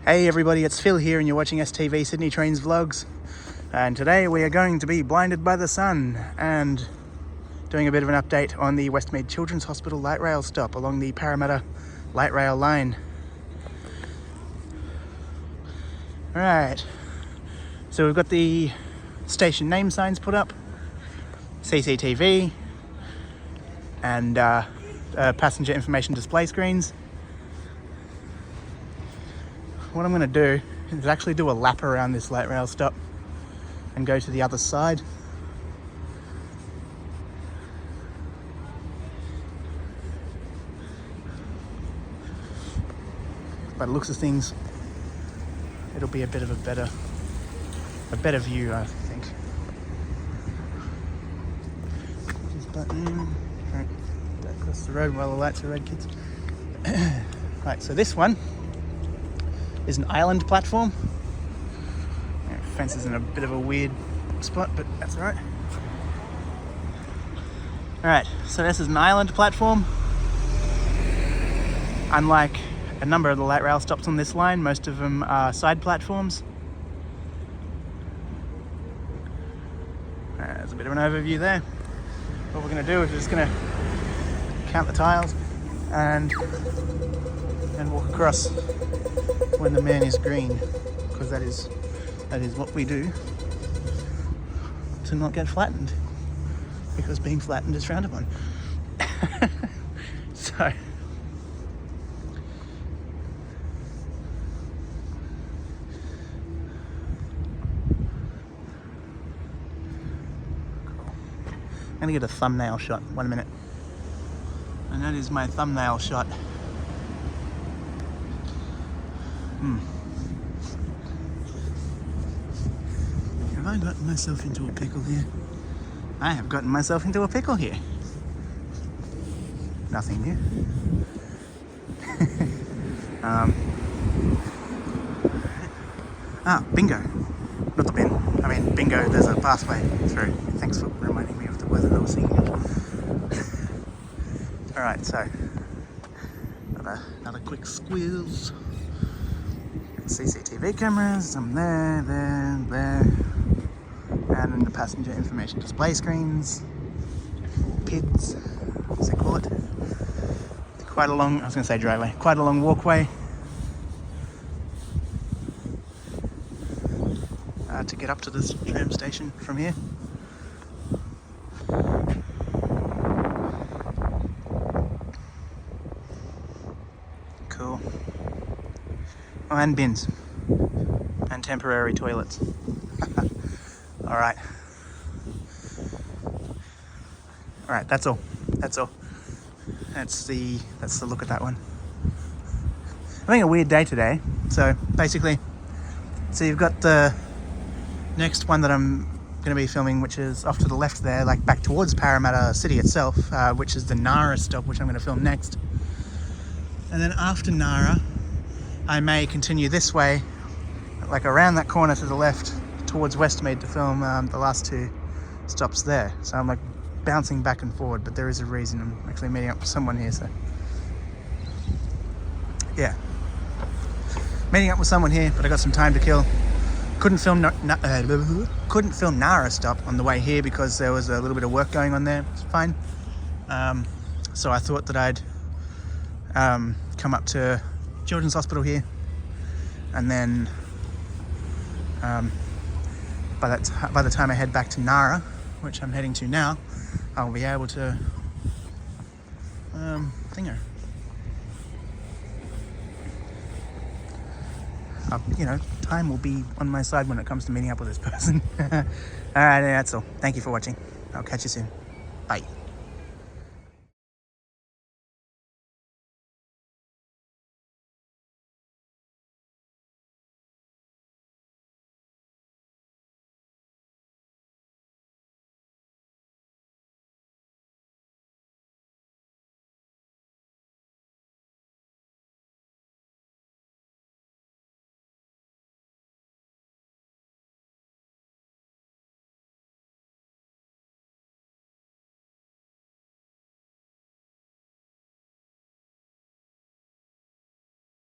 Hey everybody, it's Phil here and you're watching STV Sydney Trains Vlogs. And today we are going to be blinded by the sun and doing a bit of an update on the Westmead Children's Hospital light rail stop along the Parramatta light rail line. Alright, so we've got the station name signs put up, CCTV and passenger information display screens. What I'm going to do is actually do a lap around this light rail stop and go to the other side. By the looks of things, it'll be a bit of a better view, I think. Just button in. Right, across the road while the lights are red, kids. Right, so this one is an island platform. Fence is in a bit of a weird spot, but that's all right. All right, so this is an island platform. Unlike a number of the light rail stops on this line, most of them are side platforms. There's a bit of an overview there. What we're going to do is just going to count the tiles and walk across when the man is green, because that is what we do to not get flattened, because being flattened is frowned upon. So I'm gonna get a thumbnail shot. 1 minute. And that is my thumbnail shot. Have I gotten myself into a pickle here? I have gotten myself into a pickle here. Nothing new. Bingo. Not the bin. I mean, bingo, there's a pathway through. Thanks for reminding me of the word that I was thinking of. Alright, so another quick squeeze. CCTV cameras, some there, and then the passenger information display screens, PIDs, as they call it. Quite a long, I was going to say driveway, quite a long walkway to get up to this tram station from here. Cool. Oh, and bins. And temporary toilets. Alright. Alright, that's all. That's all. That's the look at that one. Having a weird day today. So basically, you've got the next one that I'm going to be filming, which is off to the left there, like back towards Parramatta City itself, which is the Nara stop, which I'm going to film next. And then after Nara, I may continue this way, like around that corner to the left, towards Westmead to film the last two stops there. So I'm like bouncing back and forward, but there is a reason. I'm actually meeting up with someone here, so yeah. Meeting up with someone here, but I got some time to kill. Couldn't film Nara stop on the way here because there was a little bit of work going on there. It's fine. So I thought that I'd come up to Children's Hospital here, and then by the time I head back to Nara, which I'm heading to now, I'll be able to time will be on my side when it comes to meeting up with this person. Alright, that's all. Thank you for watching. I'll catch you soon. Bye.